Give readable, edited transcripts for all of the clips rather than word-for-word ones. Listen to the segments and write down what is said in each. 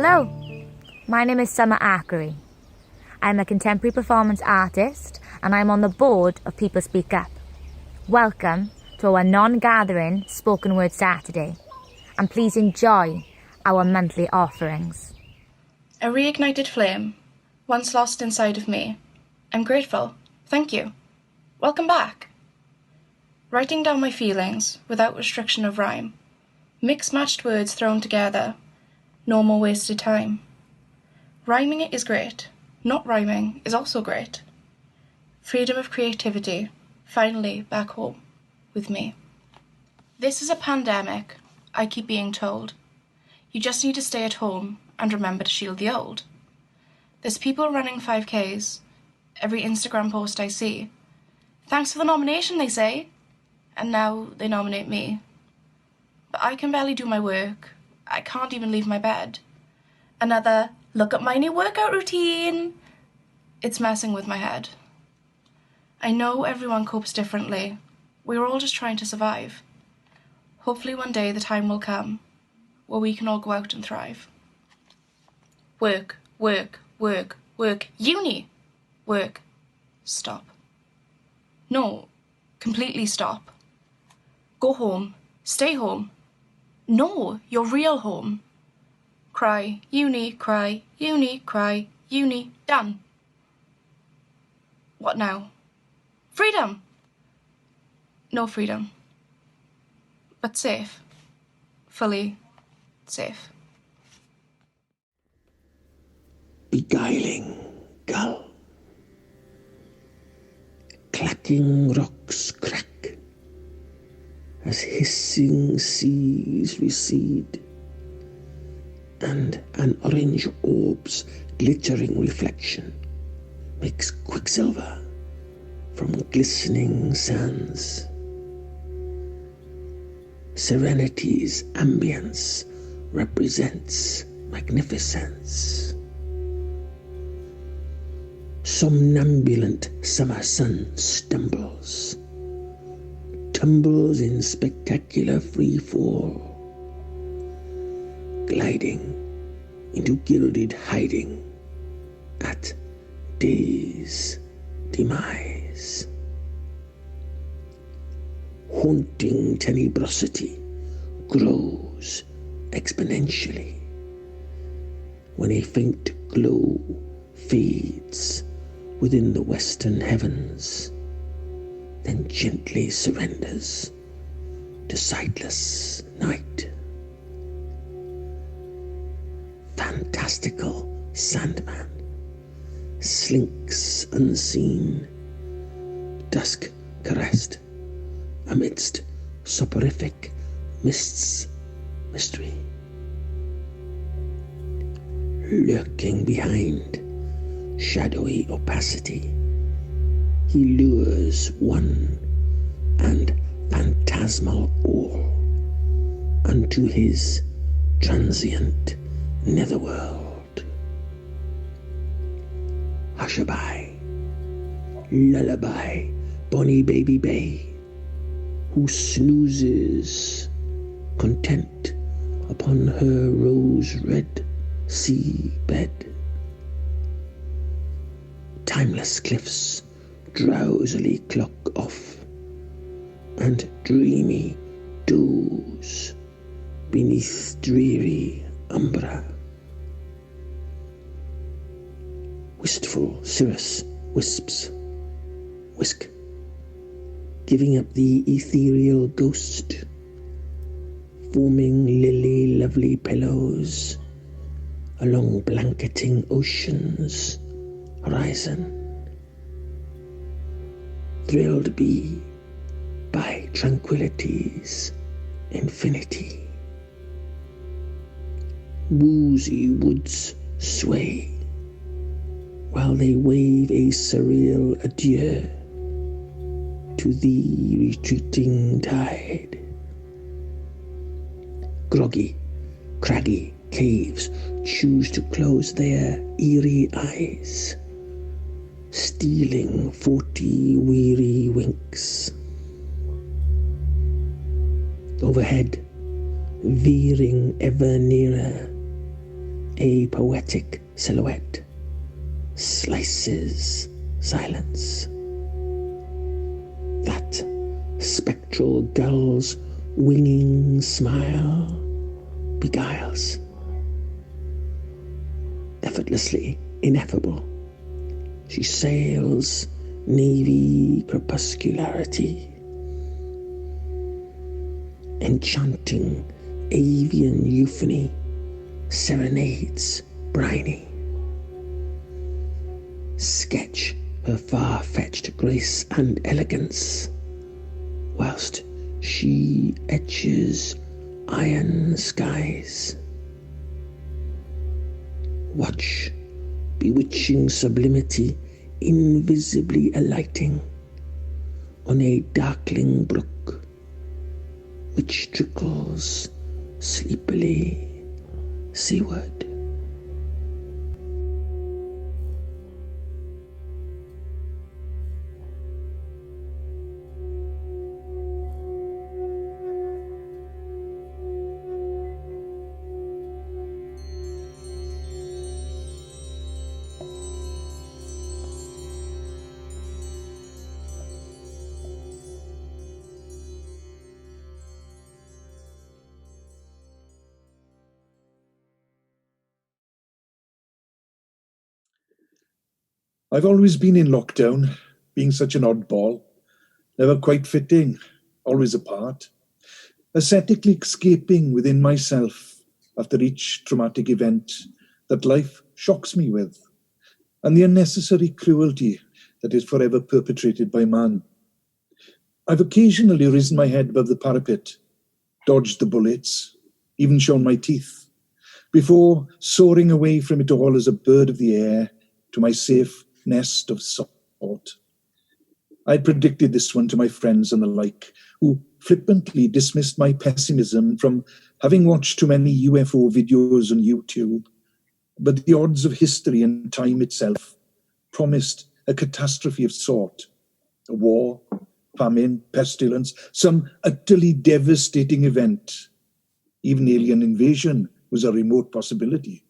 Hello, my name is Summar Ackery. I'm a contemporary performance artist and I'm on the board of People Speak Up. Welcome to our non-gathering spoken word Saturday and please enjoy our monthly offerings. A reignited flame, once lost inside of me. I'm grateful. Thank you. Welcome back. Writing down my feelings without restriction of rhyme. Mixed-matched words thrown together. No more wasted time. Rhyming is great. Not rhyming is also great. Freedom of creativity. Finally back home with me. This is a pandemic, I keep being told. You just need to stay at home and remember to shield the old. There's people running 5Ks. Every Instagram post I see. Thanks for the nomination, they say. And now they nominate me. But I can barely do my work. I can't even leave my bed. Another, look at my new workout routine. It's messing with my head. I know everyone copes differently. We're all just trying to survive. Hopefully one day the time will come where we can all go out and thrive. Work, work, work, work. Uni! Work. Stop. No, completely stop. Go home. Stay home. No, your real home. Cry, uni, cry, uni, cry, uni. Done. What now? Freedom! No freedom. But safe. Fully safe. Beguiling gull. Clacking rocks crack as hissing seas recede, and an orange orb's glittering reflection makes quicksilver from glistening sands. Serenity's ambience represents magnificence. Somnambulant summer sun stumbles, tumbles in spectacular free fall, gliding into gilded hiding at day's demise. Haunting tenebrosity grows exponentially when a faint glow fades within the western heavens, then gently surrenders to sightless night. Fantastical Sandman slinks unseen, dusk caressed amidst soporific mists mystery. Lurking behind shadowy opacity, he lures one and phantasmal all unto his transient netherworld. Hushaby, lullaby, bonny baby bay, who snoozes content upon her rose-red sea bed. Timeless cliffs drowsily clock off, and dreamy doze beneath dreary umbra. Wistful cirrus wisps whisk, giving up the ethereal ghost, forming lily lovely pillows along blanketing ocean's horizon. Thrilled be by tranquillity's infinity. Woozy woods sway while they wave a surreal adieu to the retreating tide. Groggy, craggy caves choose to close their eerie eyes, stealing 40 weary winks. Overhead, veering ever nearer, a poetic silhouette, slices silence. That spectral gull's winging smile beguiles. Effortlessly ineffable, she sails navy crepuscularity. Enchanting avian euphony serenades briny. Sketch her far-fetched grace and elegance, whilst she etches iron skies. Watch bewitching sublimity invisibly alighting on a darkling brook, which trickles sleepily seaward. I've always been in lockdown, being such an oddball, never quite fitting, always apart, ascetically escaping within myself after each traumatic event that life shocks me with, and the unnecessary cruelty that is forever perpetrated by man. I've occasionally risen my head above the parapet, dodged the bullets, even shown my teeth, before soaring away from it all as a bird of the air to my safe nest of salt. I'd predicted this one to my friends and the like, who flippantly dismissed my pessimism from having watched too many UFO videos on YouTube. But the odds of history and time itself promised a catastrophe of sort. A war, famine, pestilence, some utterly devastating event. Even alien invasion was a remote possibility.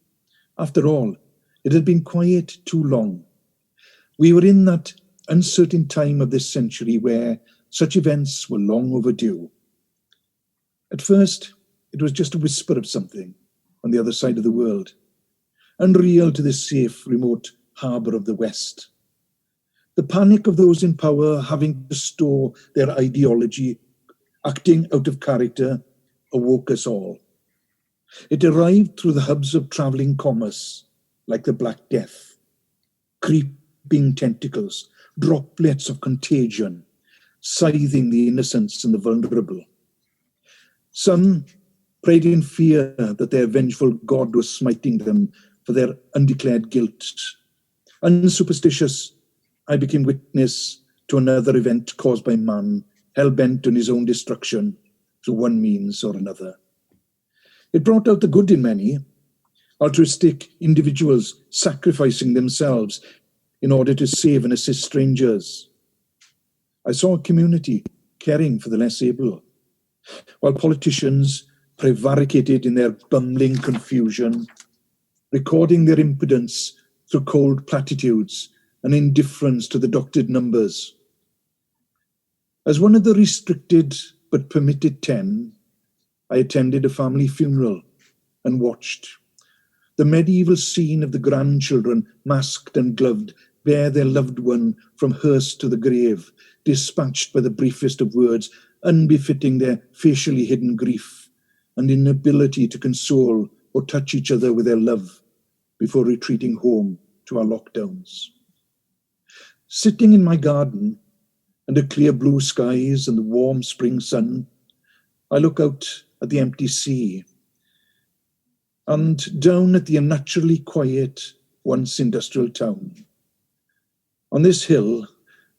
After all, it had been quiet too long. We were in that uncertain time of this century where such events were long overdue. At first, it was just a whisper of something on the other side of the world, unreal to this safe, remote harbour of the West. The panic of those in power having to store their ideology, acting out of character, awoke us all. It arrived through the hubs of travelling commerce, like the Black Death, creeping tentacles, droplets of contagion, scything the innocents and the vulnerable. Some prayed in fear that their vengeful God was smiting them for their undeclared guilt. Unsuperstitious, I became witness to another event caused by man, hell-bent on his own destruction through one means or another. It brought out the good in many, altruistic individuals sacrificing themselves in order to save and assist strangers. I saw a community caring for the less able, while politicians prevaricated in their bumbling confusion, recording their impotence through cold platitudes and indifference to the doctored numbers. As one of the restricted but permitted 10, I attended a family funeral and watched the medieval scene of the grandchildren, masked and gloved, bear their loved one from hearse to the grave, dispatched by the briefest of words, unbefitting their facially hidden grief and inability to console or touch each other with their love before retreating home to our lockdowns. Sitting in my garden under clear blue skies and the warm spring sun, I look out at the empty sea and down at the unnaturally quiet, once industrial town. On this hill,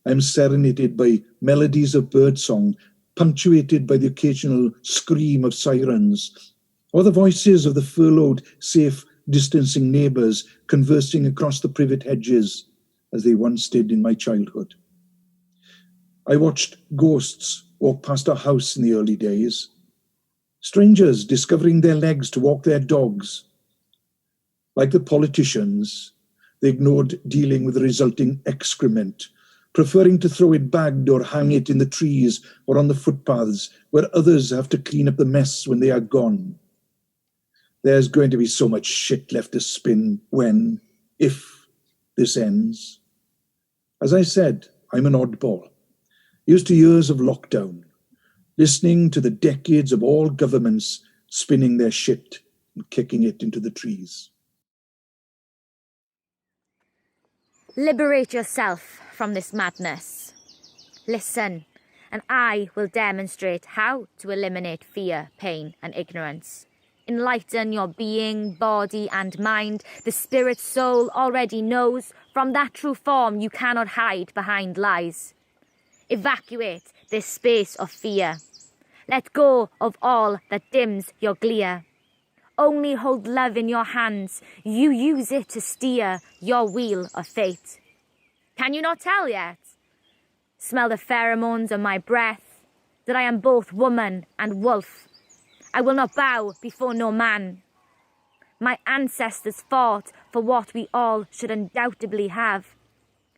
I am serenaded by melodies of birdsong, punctuated by the occasional scream of sirens, or the voices of the furloughed, safe, distancing neighbours conversing across the privet hedges as they once did in my childhood. I watched ghosts walk past our house in the early days, strangers discovering their legs to walk their dogs, Like the politicians, they ignored dealing with the resulting excrement, preferring to throw it bagged or hang it in the trees or on the footpaths where others have to clean up the mess when they are gone. There's going to be so much shit left to spin when, if, this ends. As I said, I'm an oddball, used to years of lockdown, listening to the decades of all governments spinning their shit and kicking it into the trees. Liberate yourself from this madness. Listen, and I will demonstrate how to eliminate fear, pain, and ignorance. Enlighten your being, body, and mind. The spirit soul already knows. From that true form you cannot hide behind lies. Evacuate this space of fear. Let go of all that dims your glee. Only hold love in your hands. You use it to steer your wheel of fate. Can you not tell yet? Smell the pheromones on my breath, that I am both woman and wolf. I will not bow before no man. My ancestors fought for what we all should undoubtedly have.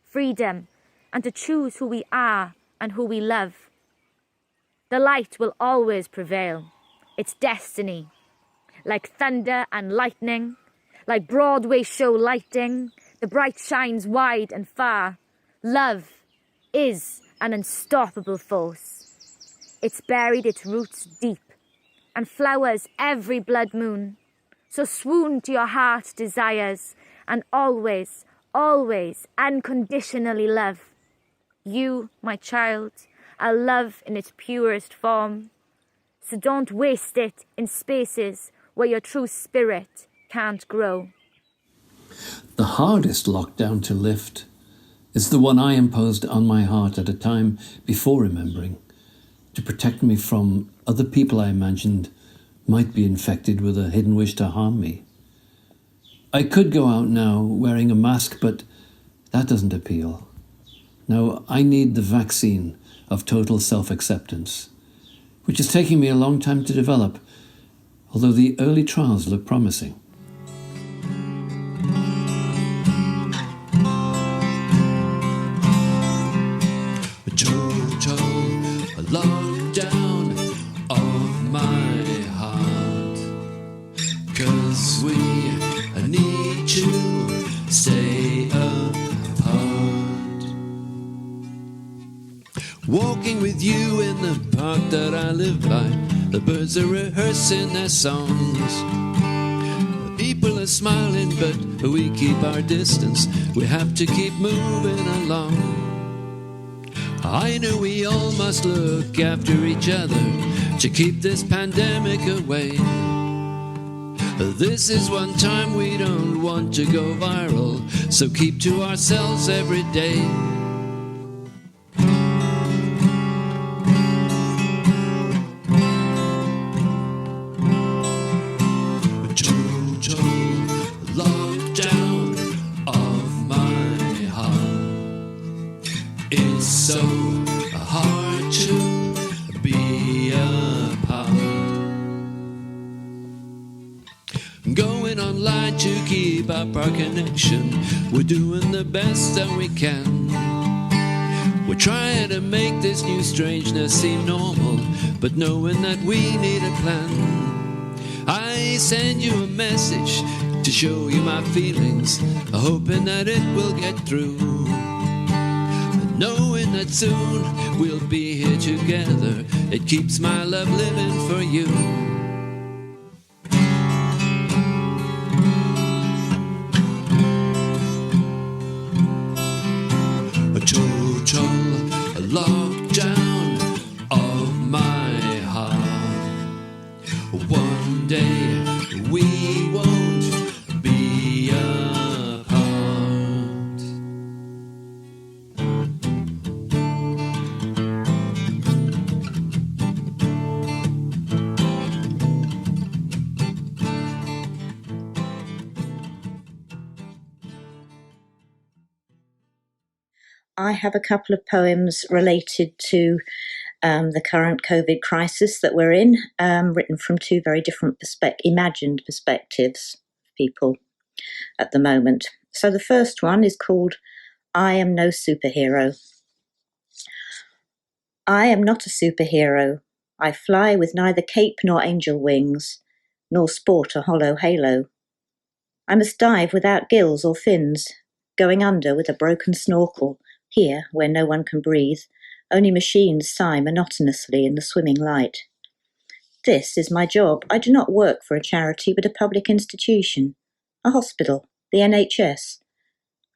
Freedom, and to choose who we are and who we love. The light will always prevail. It's destiny. Like thunder and lightning, like Broadway show lighting, the bright shines wide and far. Love is an unstoppable force. It's buried its roots deep and flowers every blood moon. So swoon to your heart's desires and always, always unconditionally love. You, my child, are love in its purest form. So don't waste it in spaces where your true spirit can't grow. The hardest lockdown to lift is the one I imposed on my heart at a time before remembering, to protect me from other people I imagined might be infected with a hidden wish to harm me. I could go out now wearing a mask, but that doesn't appeal. No, I need the vaccine of total self-acceptance, which is taking me a long time to develop, although the early trials look promising. A lockdown of my heart, 'cause we need to stay apart. Walking with you in the park that I live by, the birds are rehearsing their songs. The people are smiling, but we keep our distance. We have to keep moving along. I know we all must look after each other to keep this pandemic away. This is one time we don't want to go viral, so keep to ourselves every day. Lockdown of my heart. It's so hard to be apart. Going online to keep up our connection. We're doing the best that we can. We're trying to make this new strangeness seem normal, but knowing that we need a plan. I send you a message to show you my feelings, hoping that it will get through. Knowing that soon we'll be here together, it keeps my love living for you. A total lockdown of my heart. One day we won't be apart. I have a couple of poems related to the current COVID crisis that we're in, written from two very different imagined perspectives of people. at the moment. So the first one is called I Am No Superhero. I am not a superhero. I fly with neither cape nor angel wings, nor sport a hollow halo. I must dive without gills or fins, going under with a broken snorkel, here where no one can breathe, only machines sigh monotonously in the swimming light. This is my job. I do not work for a charity but a public institution, a hospital, the NHS.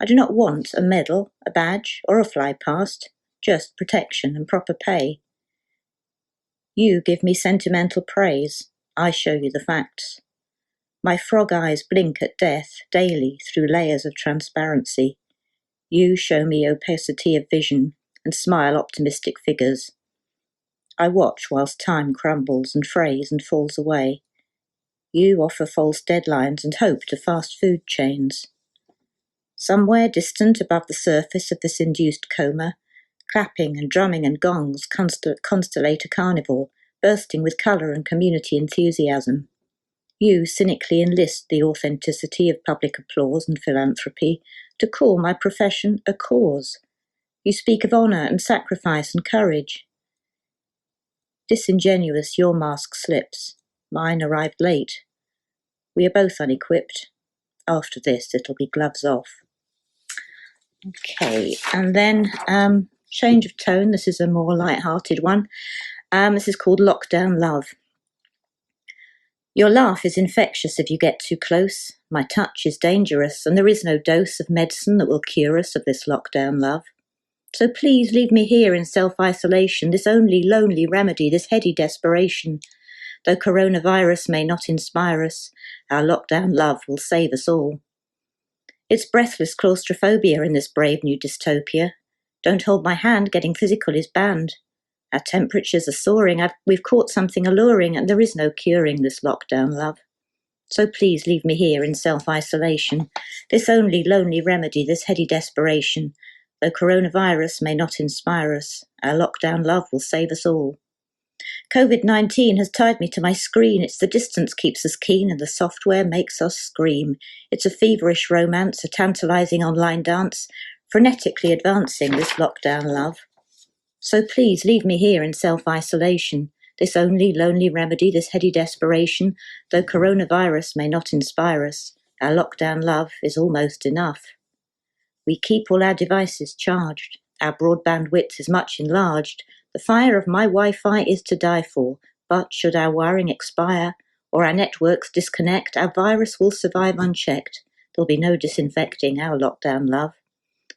I do not want a medal, a badge, or a fly past, just protection and proper pay. You give me sentimental praise. I show you the facts. My frog eyes blink at death daily through layers of transparency. You show me opacity of vision and smile optimistic figures. I watch whilst time crumbles and frays and falls away. You offer false deadlines and hope to fast food chains. Somewhere distant above the surface of this induced coma, clapping and drumming and gongs constellate a carnival, bursting with colour and community enthusiasm. You cynically enlist the authenticity of public applause and philanthropy to call my profession a cause. You speak of honour and sacrifice and courage. Disingenuous, your mask slips. Mine arrived late. We are both unequipped. After this, it'll be gloves off. Okay, and then change of tone. This is a more light-hearted one. This is called Lockdown Love. Your laugh is infectious if you get too close. My touch is dangerous, and there is no dose of medicine that will cure us of this lockdown love. So please leave me here in self-isolation, this only lonely remedy, this heady desperation. Though coronavirus may not inspire us, our lockdown love will save us all. It's breathless claustrophobia in this brave new dystopia. Don't hold my hand, getting physical is banned. Our temperatures are soaring, we've caught something alluring, and there is no curing this lockdown love. So please leave me here in self-isolation, this only lonely remedy, this heady desperation. Though coronavirus may not inspire us, our lockdown love will save us all. COVID-19 has tied me to my screen. It's the distance keeps us keen and the software makes us scream. It's a feverish romance, a tantalizing online dance, frenetically advancing this lockdown love. So please leave me here in self-isolation, this only lonely remedy, this heady desperation. Though coronavirus may not inspire us, our lockdown love is almost enough. We keep all our devices charged. Our broadband width is much enlarged. The fire of my Wi-Fi is to die for, but should our wiring expire or our networks disconnect, our virus will survive unchecked. There'll be no disinfecting our lockdown love.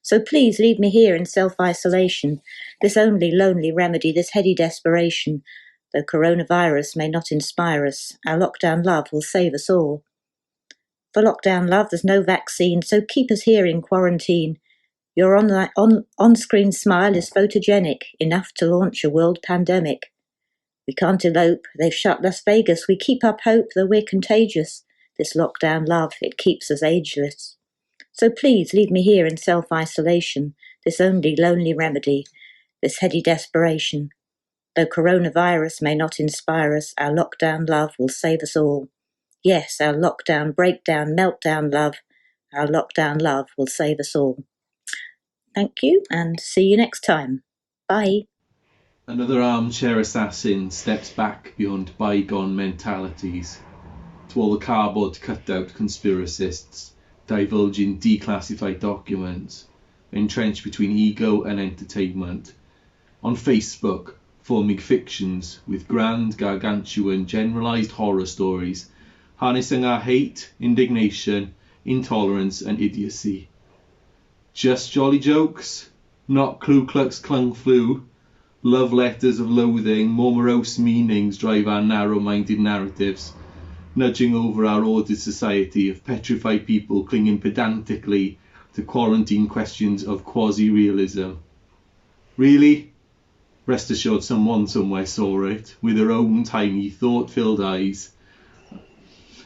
So please leave me here in self-isolation, this only lonely remedy, this heady desperation. Though coronavirus may not inspire us, our lockdown love will save us all. For lockdown love, there's no vaccine, so keep us here in quarantine. Your on-screen smile is photogenic, enough to launch a world pandemic. We can't elope, they've shut Las Vegas, we keep up hope, though we're contagious. This lockdown love, it keeps us ageless. So please leave me here in self-isolation, this only lonely remedy, this heady desperation. Though coronavirus may not inspire us, our lockdown love will save us all. Yes, our lockdown, breakdown, meltdown love, our lockdown love will save us all. Thank you, and see you next time. Bye. Another armchair assassin steps back beyond bygone mentalities to all the cardboard cutout conspiracists divulging declassified documents entrenched between ego and entertainment. On Facebook, forming fictions with grand, gargantuan, generalised horror stories harnessing our hate, indignation, intolerance and idiocy. Just jolly jokes, not Ku Klux Klan flu. Love letters of loathing, more morose meanings drive our narrow-minded narratives, nudging over our ordered society of petrified people clinging pedantically to quarantine questions of quasi-realism. Really? Rest assured someone somewhere saw it, with their own tiny, thought-filled eyes.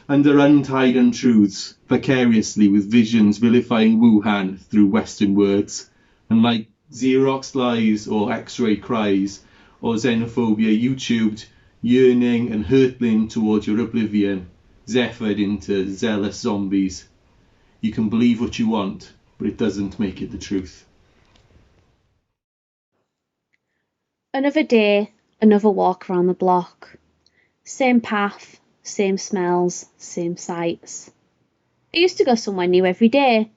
Under untied untruths, vicariously with visions vilifying Wuhan through Western words, and like Xerox lies or X-ray cries or xenophobia YouTubed, yearning and hurtling towards your oblivion, zephyred into zealous zombies. You can believe what you want, but it doesn't make it the truth. Another day, another walk around the block. Same path, same smells, same sights. I used to go somewhere new every day.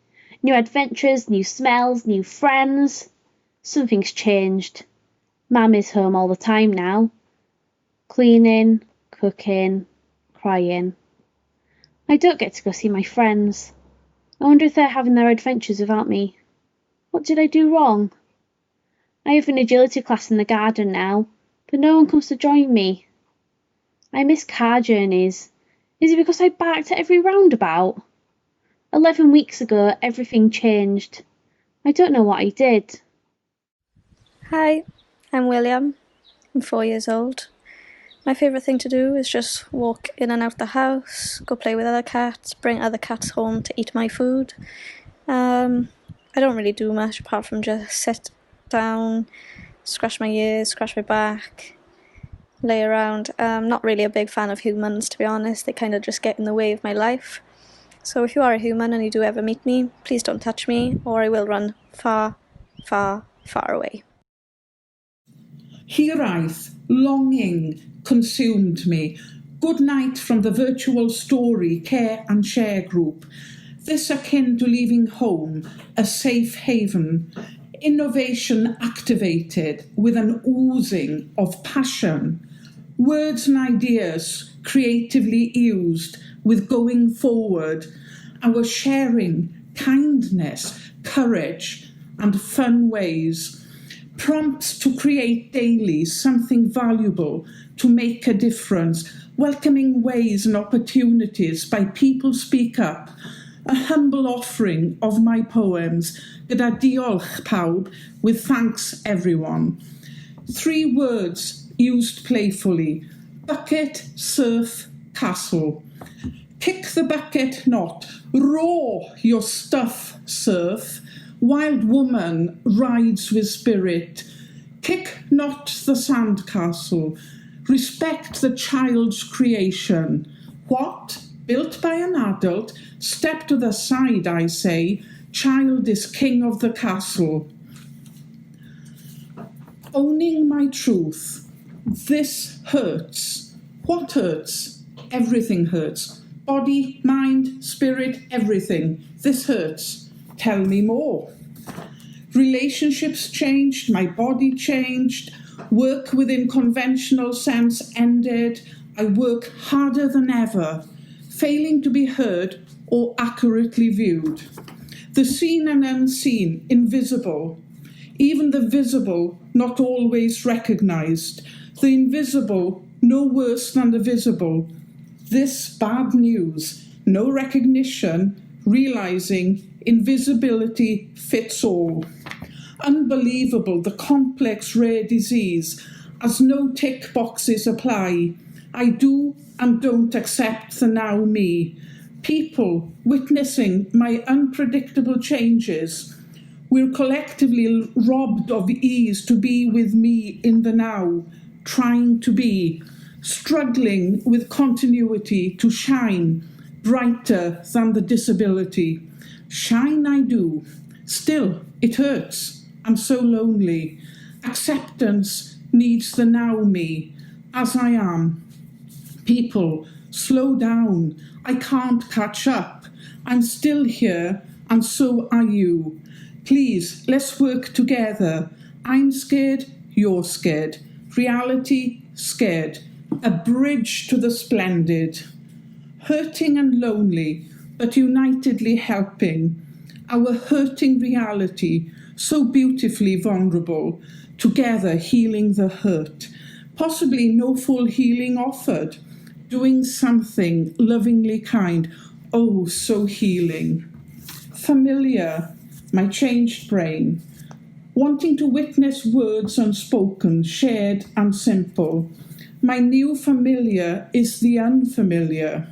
New adventures, new smells, new friends. Something's changed. Mum is home all the time now. Cleaning, cooking, crying. I don't get to go see my friends. I wonder if they're having their adventures without me. What did I do wrong? I have an agility class in the garden now, but no one comes to join me. I miss car journeys. Is it because I barked at every roundabout? 11 weeks ago, everything changed. I don't know what I did. Hi, I'm William. I'm 4 years old. My favourite thing to do is just walk in and out the house, go play with other cats, bring other cats home to eat my food. I don't really do much apart from just sit down, scratch my ears, scratch my back, lay around. I'm not really a big fan of humans, to be honest. They kind of just get in the way of my life. So if you are a human and you do ever meet me, please don't touch me, or I will run far, far, far away. Hiraeth, longing consumed me. Good night from the virtual story, care and share group. This akin to leaving home, a safe haven. Innovation activated with an oozing of passion. Words and ideas creatively used with going forward. Our sharing, kindness, courage and fun ways. Prompts to create daily something valuable to make a difference, welcoming ways and opportunities by people speak up, a humble offering of my poems, gyda diolch pawb, with thanks everyone. 3 words used playfully, bucket, surf, castle. Kick the bucket not, roar your stuff, surf. Wild woman rides with spirit. Kick not the sandcastle. Respect the child's creation. What? Built by an adult? Step to the side, I say. Child is king of the castle. Owning my truth. This hurts. What hurts? Everything hurts. Body, mind, spirit, everything. This hurts. Tell me more. Relationships changed, my body changed, work within conventional sense ended, I work harder than ever, failing to be heard or accurately viewed. The seen and unseen, invisible, even the visible not always recognised, the invisible no worse than the visible. This bad news, no recognition, realising invisibility fits all. Unbelievable, the complex rare disease, as no tick boxes apply. I do and don't accept the now me. People witnessing my unpredictable changes. We're collectively robbed of ease to be with me in the now, trying to be, struggling with continuity to shine, brighter than the disability. Shine I do. Still, it hurts. I'm so lonely. Acceptance needs the now me, as I am. People, slow down. I can't catch up. I'm still here, and so are you. Please, let's work together. I'm scared, you're scared. Reality, scared. A bridge to the splendid. Hurting and lonely, but unitedly helping. Our hurting reality, so beautifully vulnerable, together healing the hurt. Possibly no full healing offered. Doing something lovingly kind, oh, so healing. Familiar, my changed brain. Wanting to witness words unspoken, shared and simple. My new familiar is the unfamiliar.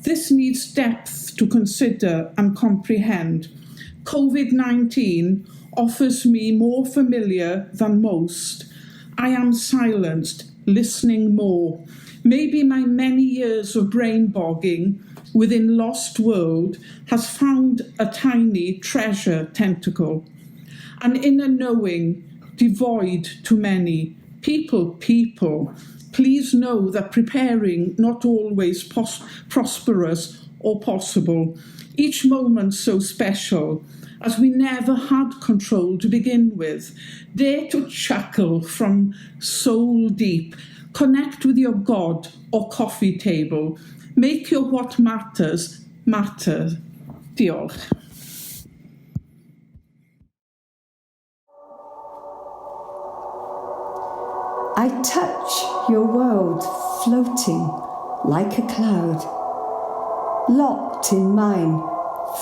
This needs depth to consider and comprehend. COVID-19 offers me more familiar than most. I am silenced, listening more. Maybe my many years of brain bogging, within lost world has found a tiny treasure tentacle, an inner knowing devoid to many. People, please know that preparing not always prosperous or possible, each moment so special, as we never had control to begin with. Dare to chuckle from soul deep, connect with your God or coffee table, make your what matters matter. Diolch. I touch your world floating like a cloud, locked in mine,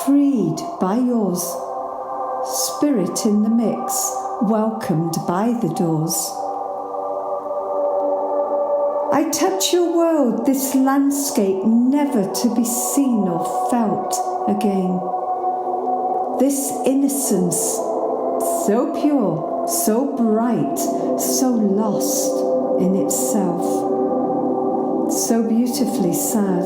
freed by yours, spirit in the mix, welcomed by the doors. I touch your world, this landscape never to be seen or felt again. This innocence, so pure, so bright, so lost in itself, so beautifully sad.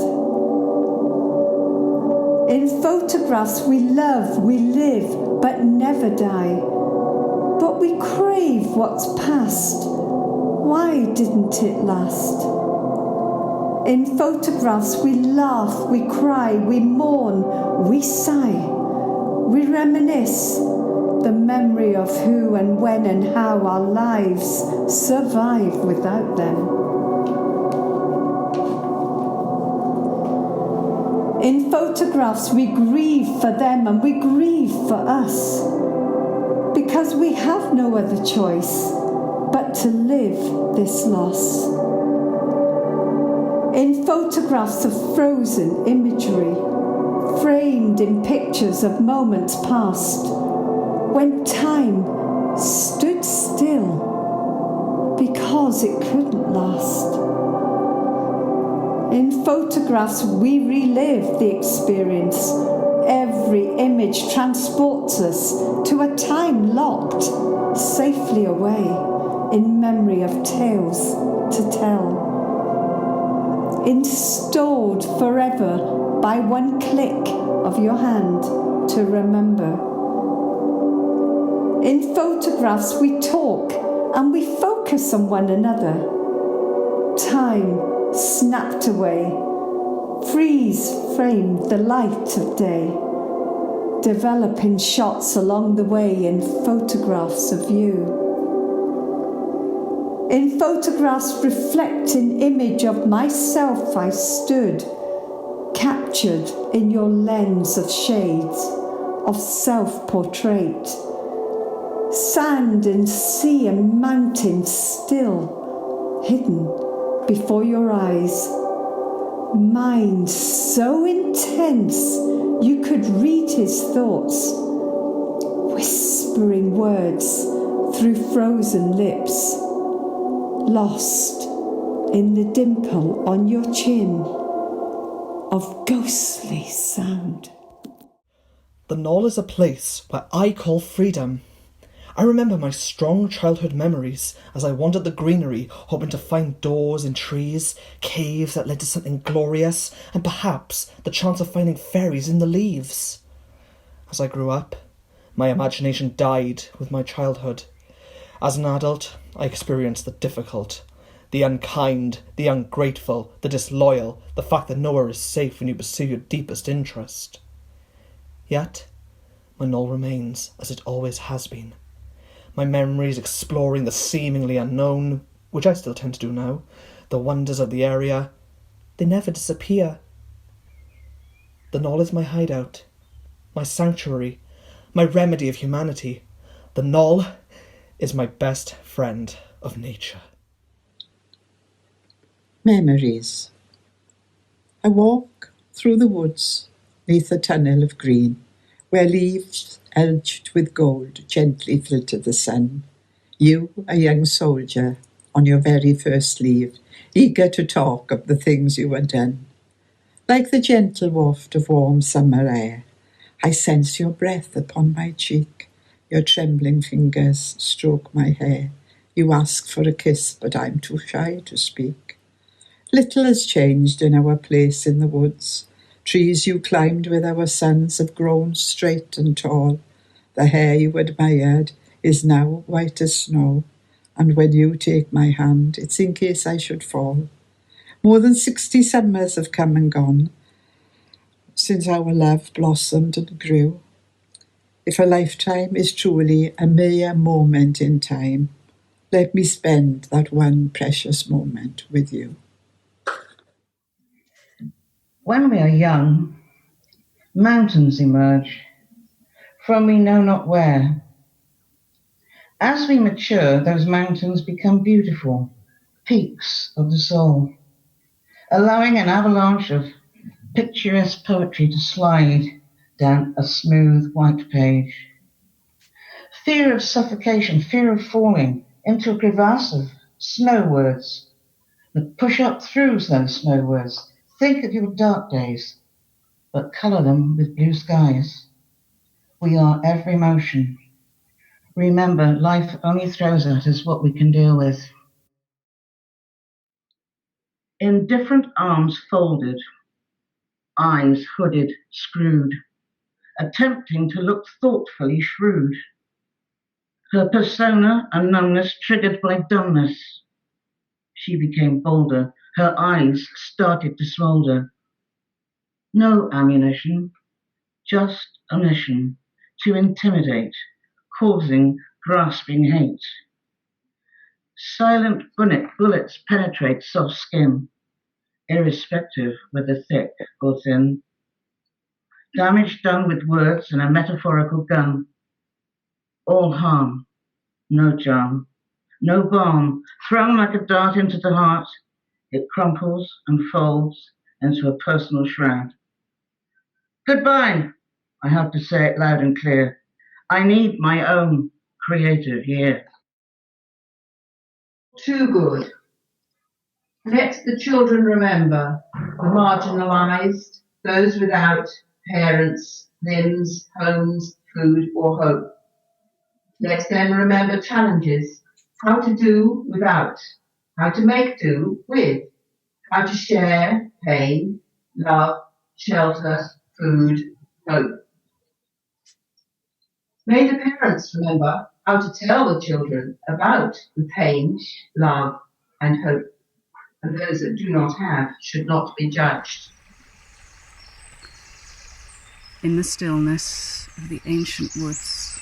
In photographs we love, we live, but never die. But we crave what's past. Why didn't it last? In photographs we laugh, we cry, we mourn, we sigh, we reminisce the memory of who and when and how our lives survive without them. In photographs we grieve for them and we grieve for us, because we have no other choice but to live this loss. In photographs of frozen imagery, framed in pictures of moments past, when time stood still because it couldn't last. In photographs we relive the experience. Every image transports us to a time locked safely away in memory of tales to tell, installed forever by one click of your hand to remember. In photographs we talk and we focus on one another. Time snapped away, freeze-framed the light of day, developing shots along the way in photographs of you. In photographs reflecting image of myself I stood, captured in your lens of shades, of self-portrait. Sand and sea and mountain still, hidden before your eyes. Mind so intense you could read his thoughts, whispering words through frozen lips, lost in the dimple on your chin of ghostly sound. The Knoll is a place where I call freedom. I remember my strong childhood memories as I wandered the greenery, hoping to find doors in trees, caves that led to something glorious, and perhaps the chance of finding fairies in the leaves. As I grew up, my imagination died with my childhood. As an adult, I experienced the difficult, the unkind, the ungrateful, the disloyal, the fact that nowhere is safe when you pursue your deepest interest. Yet, my Knoll remains as it always has been. My memories exploring the seemingly unknown, which I still tend to do now, the wonders of the area, they never disappear. The Knoll is my hideout, my sanctuary, my remedy of humanity. The Knoll is my best friend of nature. Memories. I walk through the woods, neath a tunnel of green, where leaves edged with gold gently filter the sun. You, a young soldier, on your very first leave, eager to talk of the things you had done. Like the gentle waft of warm summer air, I sense your breath upon my cheek. Your trembling fingers stroke my hair. You ask for a kiss, but I'm too shy to speak. Little has changed in our place in the woods. Trees you climbed with our sons have grown straight and tall. The hair you admired is now white as snow, and when you take my hand, it's in case I should fall. More than 60 summers have come and gone since our love blossomed and grew. If a lifetime is truly a mere moment in time, let me spend that one precious moment with you. When we are young, mountains emerge from we know not where. As we mature, those mountains become beautiful, peaks of the soul, allowing an avalanche of picturesque poetry to slide down a smooth white page. Fear of suffocation, fear of falling into a crevasse of snow words, but push up through those snow words. Think of your dark days, but colour them with blue skies. We are every motion. Remember, life only throws at us what we can deal with. In different arms folded, eyes hooded, screwed, attempting to look thoughtfully shrewd. Her persona a numbness triggered by dumbness. She became bolder, her eyes started to smoulder. No ammunition, just a mission to intimidate, causing grasping hate. Silent bullets penetrate soft skin, irrespective whether thick or thin. Damage done with words and a metaphorical gun. All harm, no charm, no balm, thrown like a dart into the heart, it crumples and folds into a personal shroud. Goodbye, I have to say it loud and clear. I need my own creative year. Too good. Let the children remember the marginalised, those without parents, limbs, homes, food or hope. Let them remember challenges, how to do without, how to make do with, how to share pain, love, shelter, food, hope. May the parents remember how to tell the children about the pain, love and hope. And those that do not have should not be judged. In the stillness of the ancient woods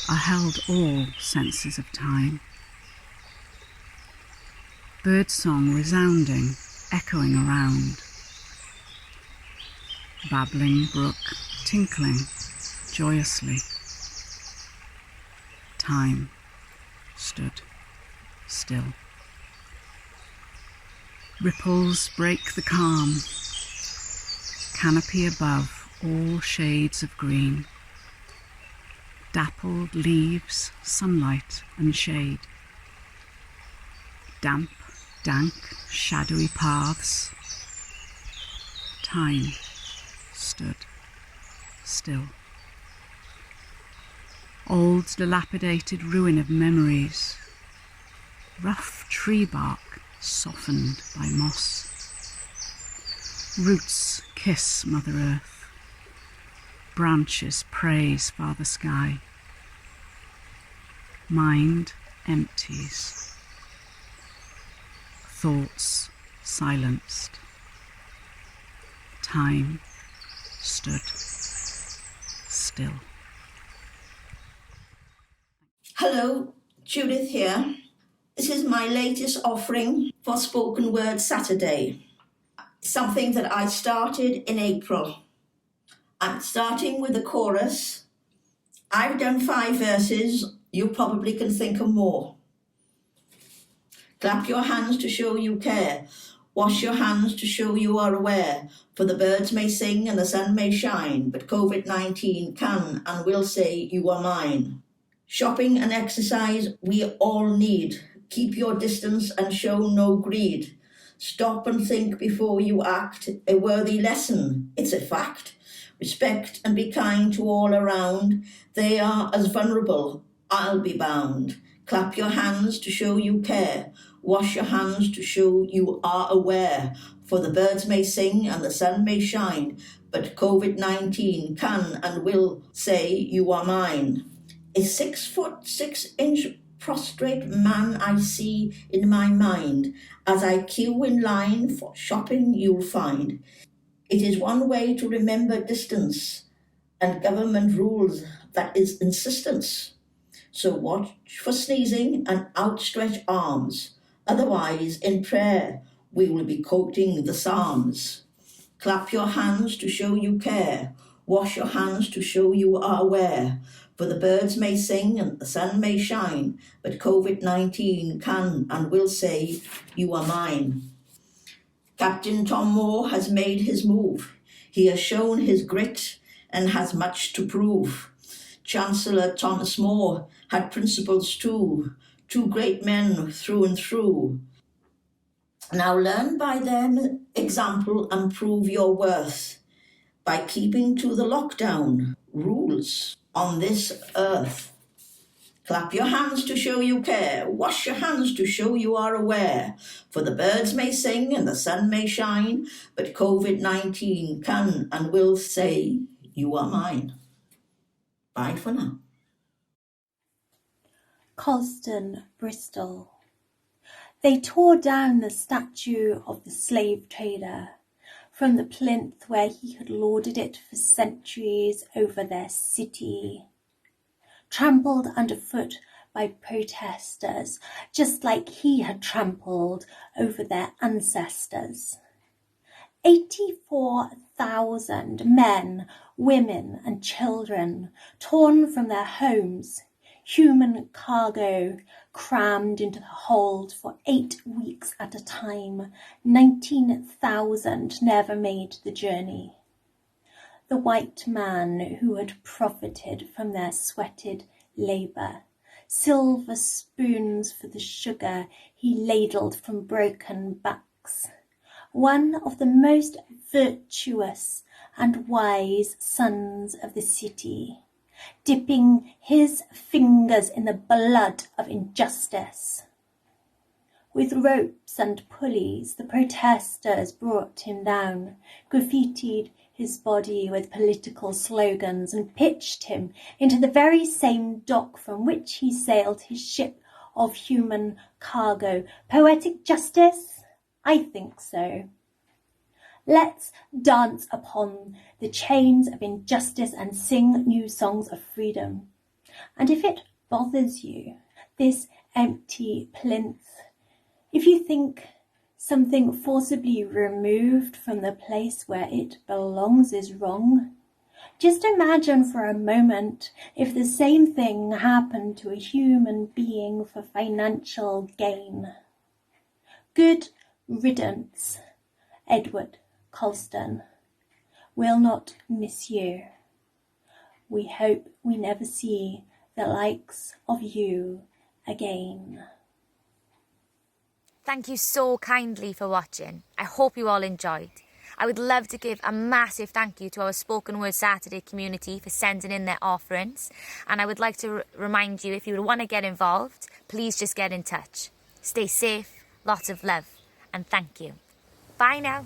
are held all senses of time. Birdsong resounding, echoing around. Babbling brook tinkling joyously. Time stood still. Ripples break the calm. Canopy above, all shades of green. Dappled leaves, sunlight and shade. Damp, dank, shadowy paths. Time stood still. Old dilapidated ruin of memories. Rough tree bark softened by moss. Roots kiss Mother Earth. Branches praise Father Sky. Mind empties. Thoughts silenced. Time stood still. Hello, Judith here. This is my latest offering for Spoken Word Saturday. Something that I started in April. I'm starting with the chorus. I've done 5 verses. You probably can think of more. Clap your hands to show you care. Wash your hands to show you are aware. For the birds may sing and the sun may shine, but COVID-19 can and will say you are mine. Shopping and exercise we all need. Keep your distance and show no greed. Stop and think before you act. A worthy lesson, it's a fact. Respect and be kind to all around. They are as vulnerable, I'll be bound. Clap your hands to show you care. Wash your hands to show you are aware, for the birds may sing and the sun may shine, but COVID-19 can and will say you are mine. A 6'6" prostrate man I see in my mind. As I queue in line for shopping you'll find. It is one way to remember distance and government rules, that is insistence. So watch for sneezing and outstretch arms. Otherwise, in prayer, we will be quoting the Psalms. Clap your hands to show you care. Wash your hands to show you are aware. For the birds may sing and the sun may shine, but COVID-19 can and will say, you are mine. Captain Tom Moore has made his move. He has shown his grit and has much to prove. Chancellor Thomas More had principles too, two great men through and through. Now learn by their example and prove your worth by keeping to the lockdown rules on this earth. Clap your hands to show you care. Wash your hands to show you are aware. For the birds may sing and the sun may shine, but COVID-19 can and will say, you are mine. Bye for now. Colston, Bristol. They tore down the statue of the slave trader from the plinth where he had lorded it for centuries over their city, trampled underfoot by protesters, just like he had trampled over their ancestors. 84,000 men, women and children torn from their homes, human cargo crammed into the hold for 8 weeks at a time. 19,000 never made the journey. The white man who had profited from their sweated labour, silver spoons for the sugar he ladled from broken backs. One of the most virtuous and wise sons of the city, dipping his fingers in the blood of injustice. With ropes and pulleys, the protesters brought him down, graffitied his body with political slogans and pitched him into the very same dock from which he sailed his ship of human cargo. Poetic justice? I think so. Let's dance upon the chains of injustice and sing new songs of freedom. And if it bothers you, this empty plinth, if you think something forcibly removed from the place where it belongs is wrong, just imagine for a moment if the same thing happened to a human being for financial gain. Good riddance, Edward Colston. We'll not miss you. We hope we never see the likes of you again. Thank you so kindly for watching. I hope you all enjoyed. I would love to give a massive thank you to our Spoken Word Saturday community for sending in their offerings. And I would like to remind you, if you would want to get involved, please just get in touch. Stay safe, lots of love, and thank you. Bye now.